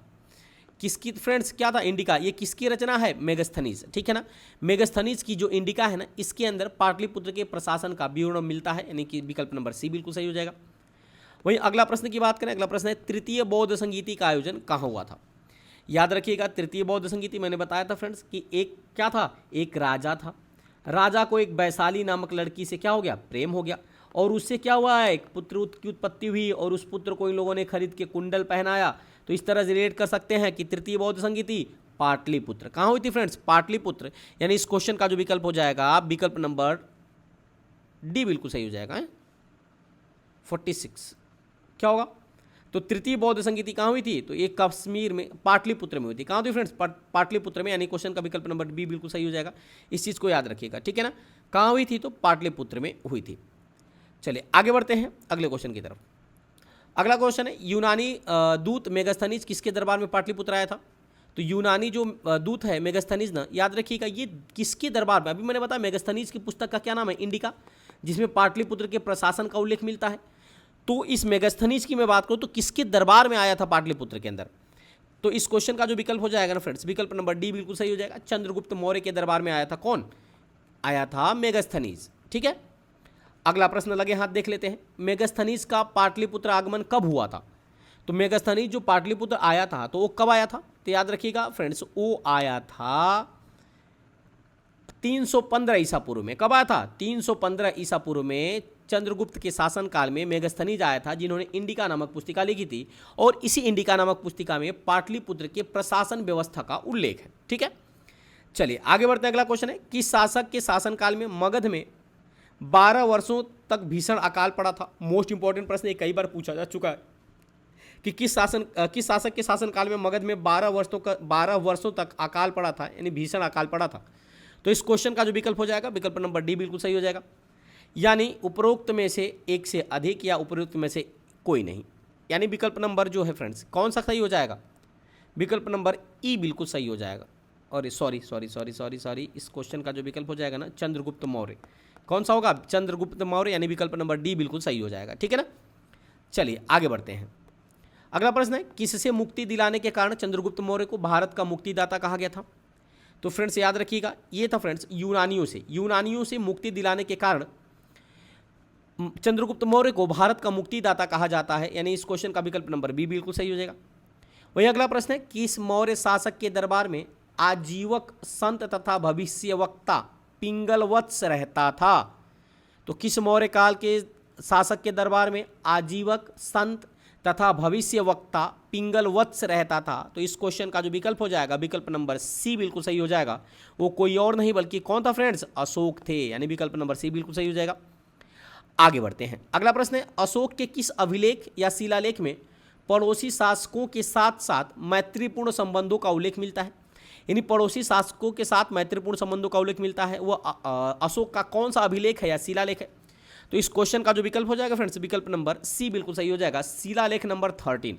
किसकी फ्रेंड्स, क्या था इंडिका? ये किसकी रचना है? मेगास्थनीज। ठीक है ना, मेगास्थनीज की जो इंडिका है ना, इसके अंदर पाटलिपुत्र के प्रशासन का विवरण मिलता है, यानी कि विकल्प नंबर सी बिल्कुल सही हो जाएगा। वहीं अगला प्रश्न की बात करें, अगला प्रश्न है, तृतीय बौद्ध संगीति का आयोजन कहाँ हुआ था? याद रखिएगा, तृतीय बौद्ध संगीति मैंने बताया था फ्रेंड्स कि एक क्या था, एक राजा था। राजा को एक वैशाली नामक लड़की से क्या हो गया? प्रेम हो गया। और उससे क्या हुआ है? एक पुत्र की उत्पत्ति हुई, और उस पुत्र को इन लोगों ने खरीद के कुंडल पहनाया। तो इस तरह रिलेट कर सकते हैं कि तृतीय बौद्ध संगीति पाटलिपुत्र कहाँ हुई थी फ्रेंड्स? पाटलिपुत्र। यानी इस क्वेश्चन का जो विकल्प हो जाएगा, विकल्प नंबर डी बिल्कुल सही हो जाएगा। 46 क्या होगा? तो तृतीय बौद्ध संगीति कहाँ हुई थी? तो ये कश्मीर में, पाटलिपुत्र में हुई थी। कहाँ हुई फ्रेंड्स? पाटलिपुत्र में, यानी क्वेश्चन का विकल्प नंबर बी बिल्कुल सही हो जाएगा। इस चीज़ को याद रखिएगा। ठीक है ना, कहाँ हुई थी? तो पाटलिपुत्र में हुई थी। चलिए आगे बढ़ते हैं अगले क्वेश्चन की तरफ। अगला क्वेश्चन है, यूनानी दूत मेगास्थनीज किसके दरबार में पाटलिपुत्र आया था? तो यूनानी जो दूत है मेगास्थनीज ना, याद रखिएगा ये किसके दरबार में? अभी मैंने बताया मेगास्थनीज की पुस्तक का क्या नाम है? इंडिका, जिसमें पाटलिपुत्र के प्रशासन का उल्लेख मिलता है। तो इस मेगास्थनीज की मैं बात करूं तो किसके दरबार में आया था पाटलिपुत्र के अंदर? तो इस क्वेश्चन का जो विकल्प हो जाएगा ना फ्रेंड्स, विकल्प नंबर डी बिल्कुल सही हो जाएगा। चंद्रगुप्त मौर्य के दरबार में आया था। कौन आया था? मेगास्थनीज। ठीक है, अगला प्रश्न लगे हाथ देख लेते हैं, मेगास्थनीज का पाटलिपुत्र आगमन कब हुआ था? तो मेगास्थनीज जो पाटलिपुत्र आया था, तो वो कब आया था? तो याद रखिएगा फ्रेंड्स, वो आया था 315 ईसा पूर्व में। कब आया था? 315 ईसा पूर्व में चंद्रगुप्त के शासनकाल में मेगास्थनीज आया था, जिन्होंने इंडिका नामक पुस्तिका लिखी थी। और इसी इंडिका नामक पुस्तिका में पाटलिपुत्र के प्रशासन व्यवस्था का उल्लेख है। ठीक है, चलिए आगे बढ़ते हैं। अगला क्वेश्चन है, किस शासक के शासनकाल में मगध में 12 वर्षों तक भीषण अकाल पड़ा था? मोस्ट इंपॉर्टेंट प्रश्न, ये कई बार पूछा जा चुका है कि किस शासक के शासनकाल में मगध में 12 वर्षों तक अकाल पड़ा था, यानी भीषण अकाल पड़ा था। तो इस क्वेश्चन का जो विकल्प हो जाएगा, विकल्प नंबर डी बिल्कुल सही हो जाएगा। यानी उपरोक्त में से एक से अधिक या उपरोक्त में से कोई नहीं, यानी विकल्प नंबर जो है फ्रेंड्स कौन सा सही हो जाएगा? विकल्प नंबर ई बिल्कुल सही हो जाएगा। और सॉरी, इस क्वेश्चन का जो विकल्प हो जाएगा ना, चंद्रगुप्त मौर्य। कौन सा होगा? चंद्रगुप्त मौर्य, यानी विकल्प नंबर डी बिल्कुल सही हो जाएगा। ठीक है ना, चलिए आगे बढ़ते हैं। अगला प्रश्न है, किससे मुक्ति दिलाने के कारण चंद्रगुप्त मौर्य को भारत का मुक्तिदाता कहा गया था? तो फ्रेंड्स याद रखिएगा, ये था फ्रेंड्स यूनानियों से मुक्ति दिलाने के कारण चंद्रगुप्त मौर्य को भारत का मुक्तिदाता कहा जाता है, यानी इस क्वेश्चन का विकल्प नंबर बी बिल्कुल सही हो जाएगा। वही अगला प्रश्न है, किस मौर्य शासक के दरबार में आजीवक संत तथा भविष्यवक्ता पिंगलवत्स रहता था? तो किस मौर्य काल के शासक के दरबार में आजीवक संत तथा भविष्यवक्ता पिंगलवत्स रहता था? तो इस क्वेश्चन का जो विकल्प हो जाएगा, विकल्प नंबर सी बिल्कुल सही हो जाएगा। वो कोई और नहीं बल्कि कौन था फ्रेंड्स? अशोक थे, यानी विकल्प नंबर सी बिल्कुल सही हो जाएगा। आगे बढ़ते हैं। अगला प्रश्न है, अशोक के किस अभिलेख या शिलालेख में पड़ोसी शासकों के साथ साथ मैत्रीपूर्ण संबंधों का उल्लेख मिलता है? यानी पड़ोसी शासकों के साथ मैत्रीपूर्ण संबंधों का उल्लेख मिलता है, वो अशोक का कौन सा अभिलेख है या शिलालेख है? तो इस क्वेश्चन का जो विकल्प हो जाएगा फ्रेंड्स, विकल्प नंबर सी बिल्कुल सही हो जाएगा। शिलालेख नंबर 13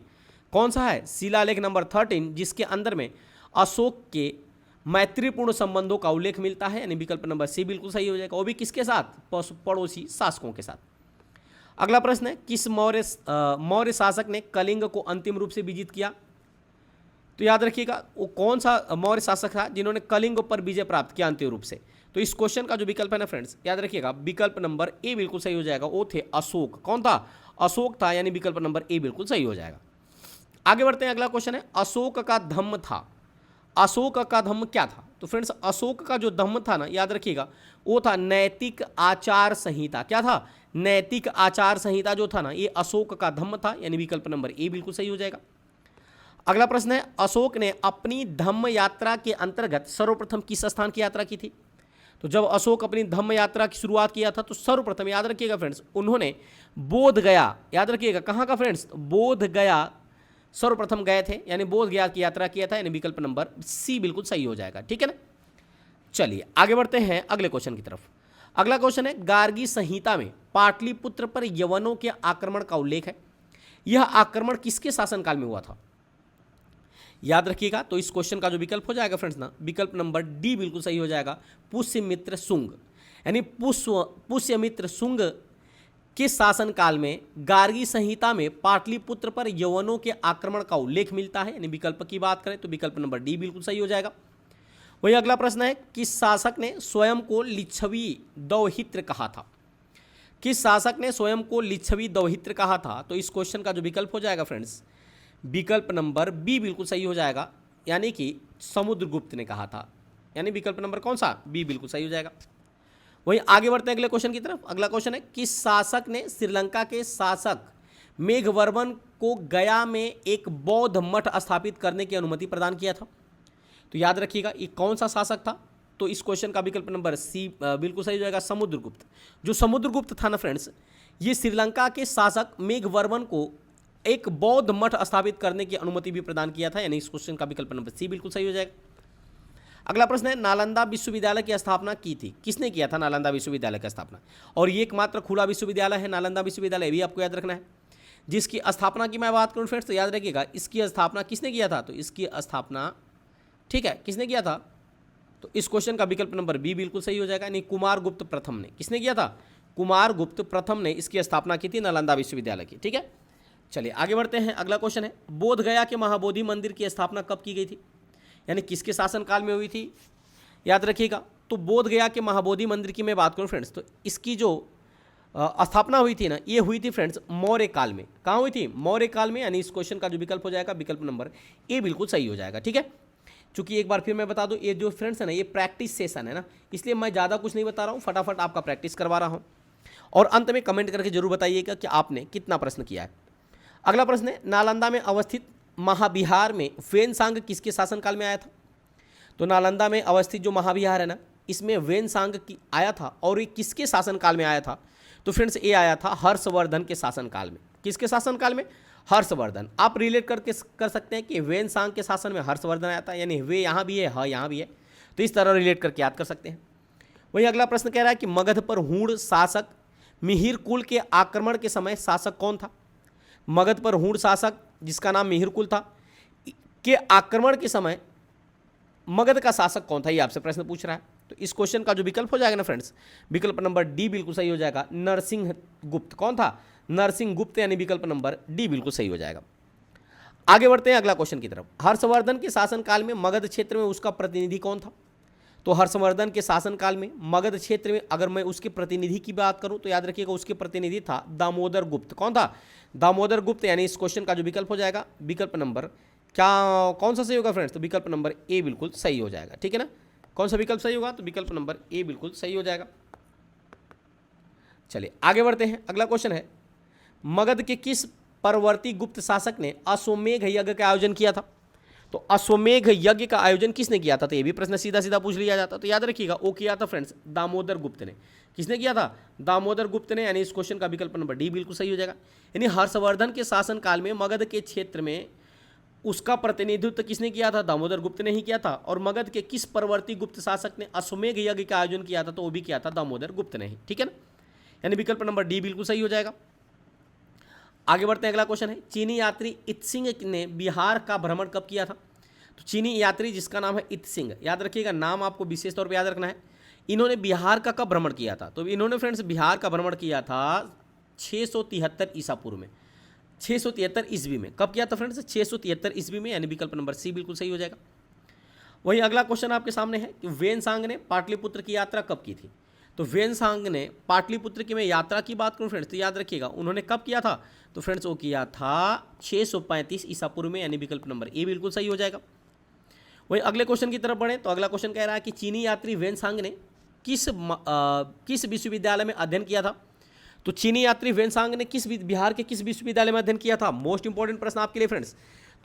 कौन सा है? शिलालेख नंबर 13, जिसके अंदर में अशोक के मैत्रीपूर्ण संबंधों का उल्लेख मिलता है, यानी विकल्प नंबर सी बिल्कुल सही हो जाएगा। वो भी किसके साथ? पड़ोसी शासकों के साथ। अगला प्रश्न है, किस मौर्य शासक ने कलिंग को अंतिम रूप से विजित किया? तो याद रखिएगा वो कौन सा मौर्य शासक था जिन्होंने कलिंग पर विजय प्राप्त किया अंतिम रूप से? तो इस क्वेश्चन का जो विकल्प है ना फ्रेंड्स, याद रखिएगा विकल्प नंबर ए बिल्कुल सही हो जाएगा। वो थे अशोक। कौन था? अशोक था, यानी विकल्प नंबर ए बिल्कुल सही हो जाएगा। आगे बढ़ते हैं, अगला क्वेश्चन है, अशोक का धम्म था। अशोक का धम्म क्या था? तो फ्रेंड्स अशोक का जो धम्म था ना, याद रखिएगा वो था नैतिक आचार संहिता। क्या था? नैतिक आचार संहिता जो था ना, ये अशोक का धम्म था, यानी विकल्प नंबर ए बिल्कुल सही हो जाएगा। अगला प्रश्न है, अशोक ने अपनी धम्म यात्रा के अंतर्गत सर्वप्रथम किस स्थान की यात्रा की थी? तो जब अशोक अपनी धम्म यात्रा की शुरुआत किया था तो सर्वप्रथम याद रखिएगा फ्रेंड्स उन्होंने बोध गया, याद रखिएगा कहाँ का फ्रेंड्स? बोध गया सर्वप्रथम गए थे, यानी बोध गया की यात्रा किया था, यानी विकल्प नंबर सी बिल्कुल सही हो जाएगा। ठीक है ना। चलिए आगे बढ़ते हैं अगले क्वेश्चन की तरफ। अगला क्वेश्चन है, गार्गी संहिता में पाटलिपुत्र पर यवनों के आक्रमण का उल्लेख है। यह आक्रमण किसके शासनकाल में हुआ था? याद रखिएगा तो इस क्वेश्चन का जो विकल्प हो जाएगा फ्रेंड्स ना, विकल्प नंबर डी बिल्कुल सही हो जाएगा, पुष्यमित्र शुंग। यानी पुष्यमित्र शुंग के शासनकाल में गार्गी संहिता में पाटलिपुत्र पर यवनों के आक्रमण का उल्लेख मिलता है, यानी विकल्प की बात करें तो विकल्प नंबर डी बिल्कुल सही हो जाएगा। वही अगला प्रश्न है, किस शासक ने स्वयं को लिच्छवी दौहित्र कहा था? किस शासक ने स्वयं को लिच्छवी दौहित्र कहा था? तो इस क्वेश्चन का जो विकल्प हो जाएगा फ्रेंड्स, विकल्प नंबर बी बिल्कुल सही हो जाएगा, यानी कि समुद्रगुप्त ने कहा था, यानी विकल्प नंबर कौन सा? बी बिल्कुल सही हो जाएगा। वहीं आगे बढ़ते हैं अगले क्वेश्चन की तरफ। अगला क्वेश्चन है, किस शासक ने श्रीलंका के शासक मेघवर्मन को गया में एक बौद्ध मठ स्थापित करने की अनुमति प्रदान किया था? तो याद रखिएगा ये कौन सा शासक था? तो इस क्वेश्चन का विकल्प नंबर सी बिल्कुल सही हो जाएगा, समुद्रगुप्त। जो समुद्रगुप्त था ना फ्रेंड्स, ये श्रीलंका के शासक मेघवर्मन को एक बौद्ध मठ स्थापित करने की अनुमति भी प्रदान किया था, यानी इस क्वेश्चन का विकल्प नंबर सी बिल्कुल सही हो जाएगा। अगला प्रश्न है, नालंदा विश्वविद्यालय की स्थापना की थी? किसने किया था नालंदा विश्वविद्यालय की स्थापना? और ये एकमात्र खुला विश्वविद्यालय है नालंदा विश्वविद्यालय, भी आपको याद रखना है। जिसकी स्थापना की मैं बात करूं फ्रेंड्स तो याद रखिएगा इसकी स्थापना किसने किया था? तो इसकी स्थापना, ठीक है, किसने किया था? तो इस क्वेश्चन का विकल्प नंबर बी बिल्कुल सही हो जाएगा, यानी कुमारगुप्त प्रथम ने। किसने किया था? कुमारगुप्त प्रथम ने इसकी स्थापना की थी नालंदा विश्वविद्यालय की। ठीक है, चलिए आगे बढ़ते हैं। अगला क्वेश्चन है, बोध गया के महाबोधि मंदिर की स्थापना कब की गई थी? यानी किसके शासनकाल में हुई थी? याद रखिएगा तो बोध गया के महाबोधि मंदिर की मैं बात करूं फ्रेंड्स तो इसकी जो स्थापना हुई थी ना, ये हुई थी फ्रेंड्स मौर्य काल में। कहाँ हुई थी? मौर्य काल में, यानी इस क्वेश्चन का जो विकल्प हो जाएगा विकल्प नंबर ए बिल्कुल सही हो जाएगा। ठीक है, चूंकि एक बार फिर मैं बता दूं ये जो फ्रेंड्स है ना, ये प्रैक्टिस सेशन है ना, इसलिए मैं ज़्यादा कुछ नहीं बता रहा हूँ, फटाफट आपका प्रैक्टिस करवा रहा हूँ। और अंत में कमेंट करके जरूर बताइएगा कि आपने कितना प्रश्न किया है। अगला प्रश्न है, नालंदा में अवस्थित महाविहार में वेनसांग किसके शासनकाल में आया था? तो नालंदा में अवस्थित जो महाविहार है ना, इसमें वेनसांग की आया था, और ये किसके शासनकाल में आया था? तो फ्रेंड्स ये आया था हर्षवर्धन के शासनकाल में। किसके शासनकाल में? हर्षवर्धन। आप रिलेट करके कर सकते हैं कि वेनसांग के शासन में हर्षवर्धन आया था, यानी वे यहाँ भी है, ह यहाँ भी है, तो इस तरह रिलेट करके याद कर सकते हैं। वही अगला प्रश्न कह रहा है कि मगध पर हूण शासक मिहिर कुल के आक्रमण के समय शासक कौन था? मगध पर हूण शासक जिसका नाम मिहिर कुल था के आक्रमण के समय मगध का शासक कौन था, ये आपसे प्रश्न पूछ रहा है। तो इस क्वेश्चन का जो विकल्प हो जाएगा ना फ्रेंड्स, विकल्प नंबर डी बिल्कुल सही हो जाएगा, नरसिंह गुप्त। कौन था? नरसिंह गुप्त, यानी विकल्प नंबर डी बिल्कुल सही हो जाएगा। आगे बढ़ते हैं अगला क्वेश्चन की तरफ। हर्षवर्धन के शासनकाल में मगध क्षेत्र में उसका प्रतिनिधि कौन था? तो हर्षवर्धन के शासनकाल में मगध क्षेत्र में अगर मैं उसके प्रतिनिधि की बात करूं तो याद रखिएगा उसके प्रतिनिधि था दामोदर गुप्त। कौन था? दामोदर गुप्त, यानी इस क्वेश्चन का जो विकल्प हो जाएगा विकल्प नंबर क्या कौन सा सही होगा फ्रेंड्स? तो विकल्प नंबर ए बिल्कुल सही हो जाएगा। ठीक है ना, कौन सा विकल्प सही होगा? तो विकल्प नंबर ए बिल्कुल सही हो जाएगा। चलिए आगे बढ़ते हैं। अगला क्वेश्चन है, मगध के किस परवर्ती गुप्त शासक ने अश्वमेघ यज्ञ का आयोजन किया था? तो अश्वमेघ यज्ञ का आयोजन किसने किया था? तो ये भी प्रश्न सीधा सीधा पूछ लिया जाता, तो याद रखिएगा वो किया था फ्रेंड्स दामोदर गुप्त ने। किसने किया था? दामोदर गुप्त ने, यानी इस क्वेश्चन का विकल्प नंबर डी बिल्कुल सही हो जाएगा। यानी हर्षवर्धन के शासनकाल में मगध के क्षेत्र में उसका प्रतिनिधित्व किसने किया था? दामोदर गुप्त ने ही किया था। और मगध के किस परवर्ती गुप्त शासक ने अश्वमेघ यज्ञ का आयोजन किया था? तो वो भी किया था दामोदर गुप्त ने ही। ठीक है ना, यानी विकल्प नंबर डी बिल्कुल सही हो जाएगा। आगे बढ़ते हैं। अगला क्वेश्चन है, चीनी यात्री इत्सिंग ने बिहार का भ्रमण कब किया था? तो चीनी यात्री जिसका नाम है इत्सिंग, याद रखिएगा नाम आपको विशेष तौर पर याद रखना है। इन्होंने बिहार का कब भ्रमण किया था? तो इन्होंने फ्रेंड्स बिहार का भ्रमण किया था 673 ईसा पूर्व में, 673 ईस्वी में। कब किया था फ्रेंड्स? 673 ईस्वी में, यानी विकल्प नंबर सी बिल्कुल सही हो जाएगा। वहीं अगला क्वेश्चन आपके सामने है कि वेनसांग ने पाटलिपुत्र की यात्रा कब की थी? तो वेनसांग ने पाटलिपुत्र की मैं यात्रा की बात करूं फ्रेंड्स, तो याद रखिएगा उन्होंने कब किया था? तो फ्रेंड्स वो किया था 635 ईसा पूर्व में, यानी विकल्प नंबर ए बिल्कुल सही हो जाएगा। वहीं अगले क्वेश्चन की तरफ बढ़े तो अगला क्वेश्चन कह रहा है कि चीनी यात्री वेनसांग ने किस विश्वविद्यालय में अध्ययन किया था? तो चीनी यात्री वेनसांग ने बिहार के किस विश्वविद्यालय में अध्ययन किया था? मोस्ट इंपॉर्टेंट प्रश्न आपके लिए फ्रेंड्स।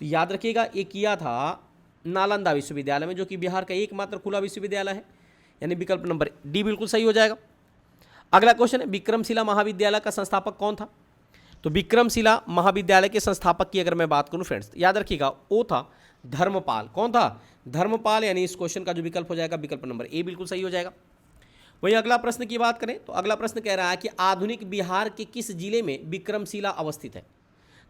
तो याद रखिएगा ये किया था नालंदा विश्वविद्यालय में, जो कि बिहार का एकमात्र खुला विश्वविद्यालय है, यानी विकल्प नंबर डी बिल्कुल सही हो जाएगा। अगला क्वेश्चन है विक्रमशिला महाविद्यालय का संस्थापक कौन था? तो विक्रमशिला महाविद्यालय के संस्थापक की अगर मैं बात करूं फ्रेंड्स, याद रखिएगा वो था धर्मपाल। कौन था? धर्मपाल, यानी इस क्वेश्चन का जो विकल्प हो जाएगा विकल्प नंबर ए बिल्कुल सही हो जाएगा। वहीं अगला प्रश्न की बात करें तो अगला प्रश्न कह रहा है कि आधुनिक बिहार के किस जिले में विक्रमशिला अवस्थित है?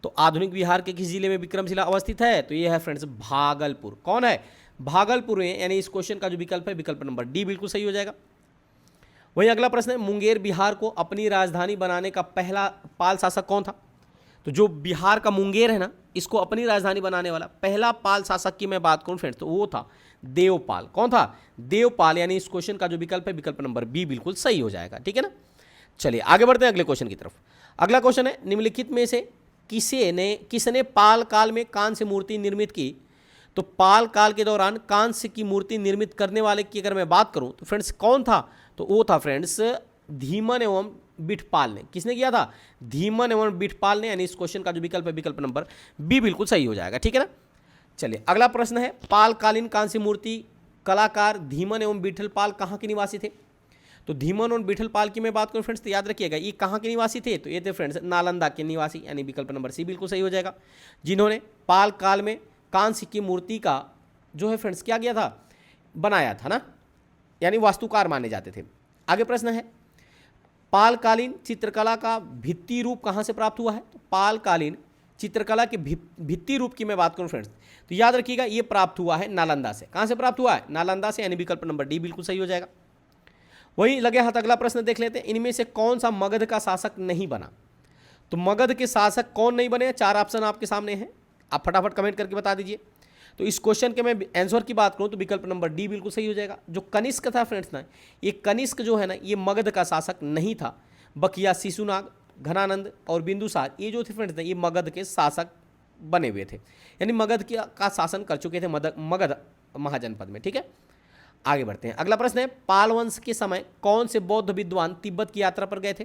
तो आधुनिक बिहार के किस जिले में विक्रमशिला अवस्थित है? तो ये है फ्रेंड्स भागलपुर। कौन है? भागलपुर में, यानी इस क्वेश्चन का जो विकल्प है विकल्प नंबर डी बिल्कुल सही हो जाएगा। वहीं अगला प्रश्न है मुंगेर बिहार को अपनी राजधानी बनाने का पहला पाल शासक कौन था? तो जो बिहार का मुंगेर है ना, इसको अपनी राजधानी बनाने वाला पहला पाल शासक की मैं बात करूं फ्रेंड्स, तो वो था देवपाल। कौन था? देवपाल, यानी इस क्वेश्चन का जो विकल्प है विकल्प नंबर बी बिल्कुल सही हो जाएगा। ठीक है ना। चलिए आगे बढ़ते हैं अगले क्वेश्चन की तरफ। अगला क्वेश्चन है निम्नलिखित में से किसने पाल काल में कांस्य मूर्ति निर्मित की? तो पाल काल के दौरान कांस्य की मूर्ति निर्मित करने वाले की अगर मैं बात करूं तो फ्रेंड्स कौन था? तो वो था फ्रेंड्स धीमन एवं बिठपाल ने। किसने किया था? धीमन एवं बिठपाल ने, यानी इस क्वेश्चन का जो विकल्प है विकल्प नंबर बी बिल्कुल सही हो जाएगा। ठीक है ना। चलिए अगला प्रश्न है पालकालीन कांस्य मूर्ति कलाकार धीमन एवं बिठलपाल कहाँ के निवासी थे? तो धीमन और बिठलपाल की मैं बात करूं फ्रेंड्स, तो याद रखिएगा ये कहाँ के निवासी थे? तो ये थे फ्रेंड्स नालंदा के निवासी, यानी विकल्प नंबर सी बिल्कुल सही हो जाएगा, जिन्होंने पाल काल में कांस्य की मूर्ति का जो है फ्रेंड्स क्या किया था? बनाया था ना, यानी वास्तुकार माने जाते थे। आगे प्रश्न है पालकालीन चित्रकला का भित्ति रूप कहाँ से प्राप्त हुआ है? तो पालकालीन चित्रकला के भित्ति रूप की मैं बात करूं फ्रेंड्स, तो याद रखिएगा ये प्राप्त हुआ है नालंदा से। कहाँ से प्राप्त हुआ है? नालंदा से, यानी विकल्प नंबर डी बिल्कुल सही हो जाएगा। वहीं लगे हाथ अगला प्रश्न देख लेते हैं, इनमें से कौन सा मगध का शासक नहीं बना? तो मगध के शासक कौन नहीं बने? 4 ऑप्शन आपके सामने हैं, आप फटाफट कमेंट करके बता दीजिए। तो इस क्वेश्चन के मैं आंसर की बात करूं तो विकल्प नंबर डी बिल्कुल सही हो जाएगा। जो कनिष्क था फ्रेंड्स ना, ये कनिष्क जो है ना, ये मगध का शासक नहीं था। बकिया, शिशुनाग, घनानंद और बिंदुसार, ये जो थे फ्रेंड्स ना, ये मगध के शासक बने हुए थे, यानी मगध का शासन कर चुके थे मगध महाजनपद में। ठीक है, आगे बढ़ते हैं। अगला प्रश्न है पाल वंश के समय कौन से बौद्ध विद्वान तिब्बत की यात्रा पर गए थे?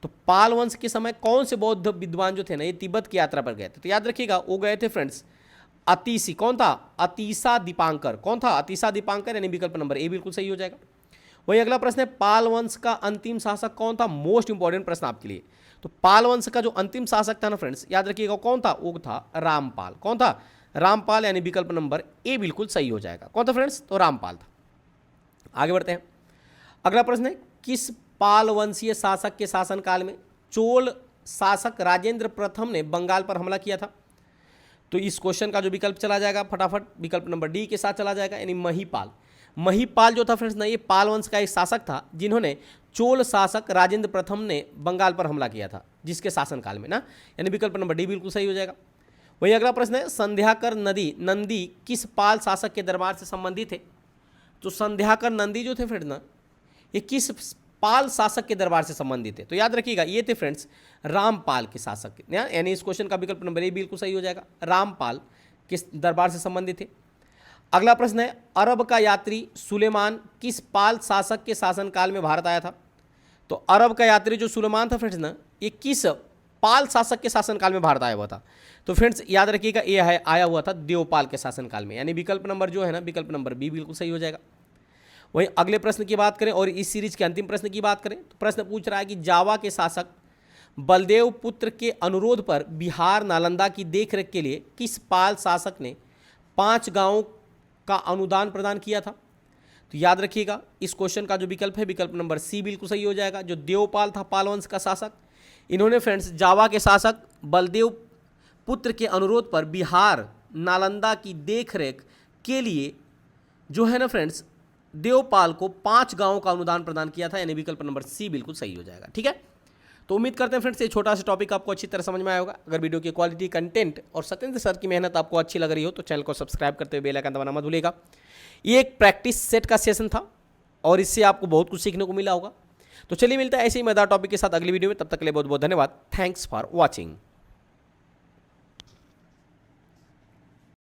तो पाल वंश के समय कौन से बौद्ध विद्वान जो थे ना, ये तिब्बत की यात्रा पर गए थे? तो याद रखिएगा वो गए थे फ्रेंड्स अतिशी। कौन था? अतिशा दीपांकर। कौन था? अतिशा दीपांकर, यानी विकल्प नंबर ए बिल्कुल सही हो जाएगा। वही अगला प्रश्न है पाल वंश का अंतिम शासक कौन था? मोस्ट इंपॉर्टेंट प्रश्न आपके लिए। तो पाल वंश का जो अंतिम शासक था ना फ्रेंड्स, याद रखिएगा कौन था? वो था रामपाल। कौन था? रामपाल, यानी विकल्प नंबर ए बिल्कुल सही हो जाएगा। कौन था फ्रेंड्स? तो रामपाल था। आगे बढ़ते हैं। अगला प्रश्न है किस पाल वंशीय शासक के शासनकाल में चोल शासक राजेंद्र प्रथम ने बंगाल पर हमला किया था? तो इस क्वेश्चन का जो विकल्प चला जाएगा फटाफट विकल्प नंबर डी के साथ चला जाएगा, यानी महिपाल। महिपाल जो था फ्रेंड्स ना, ये पाल वंश का एक शासक था जिन्होंने चोल शासक राजेंद्र प्रथम ने बंगाल पर हमला किया था, जिसके शासनकाल में ना, यानी विकल्प नंबर डी बिल्कुल सही हो जाएगा। वही अगला प्रश्न है संध्याकर नंदी किस पाल शासक के दरबार से संबंधित थे? तो संध्याकर नंदी जो थे फ्रेंड्स ना, ये किस पाल शासक के दरबार से संबंधित है? तो याद रखिएगा ये थे फ्रेंड्स रामपाल के शासक, यानी इस क्वेश्चन का विकल्प नंबर ए बिल्कुल सही हो जाएगा, रामपाल किस दरबार से संबंधित थे। अगला प्रश्न है अरब का यात्री सुलेमान किस पाल शासक के शासनकाल में भारत आया था? तो अरब का यात्री जो सुलेमान था फ्रेंड्स ना, ये किस पाल शासक के शासनकाल में भारत आया हुआ था? तो फ्रेंड्स याद रखिएगा ये आया हुआ था देवपाल के शासनकाल में, यानी विकल्प नंबर जो है ना, विकल्प नंबर बी बिल्कुल सही हो जाएगा। वहीं अगले प्रश्न की बात करें और इस सीरीज के अंतिम प्रश्न की बात करें तो प्रश्न पूछ रहा है कि जावा के शासक बलदेव पुत्र के अनुरोध पर बिहार नालंदा की देखरेख के लिए किस पाल शासक ने 5 गांवों का अनुदान प्रदान किया था? तो याद रखिएगा इस क्वेश्चन का जो विकल्प है विकल्प नंबर सी बिल्कुल सही हो जाएगा। जो देवपाल था पाल वंश का शासक, इन्होंने फ्रेंड्स जावा के शासक बलदेव पुत्र के अनुरोध पर बिहार नालंदा की देखरेख के लिए जो है ना फ्रेंड्स देवपाल को 5 गांवों का अनुदान प्रदान किया था, यानी विकल्प नंबर सी बिल्कुल सही हो जाएगा। ठीक है, तो उम्मीद करते हैं फ्रेंड्स ये छोटा सा टॉपिक आपको अच्छी तरह समझ में आया होगा। अगर वीडियो की क्वालिटी, कंटेंट और सत्येंद्र सर की मेहनत आपको अच्छी लग रही हो तो चैनल को सब्सक्राइब करते हुए बेल आइकन दबाना मत भूलिएगा। ये एक प्रैक्टिस सेट का सेशन था और इससे आपको बहुत कुछ सीखने को मिला होगा। तो चलिए मिलता है ऐसे ही मजेदार टॉपिक के साथ अगली वीडियो में। तब तक के लिए बहुत बहुत धन्यवाद। Thanks for watching.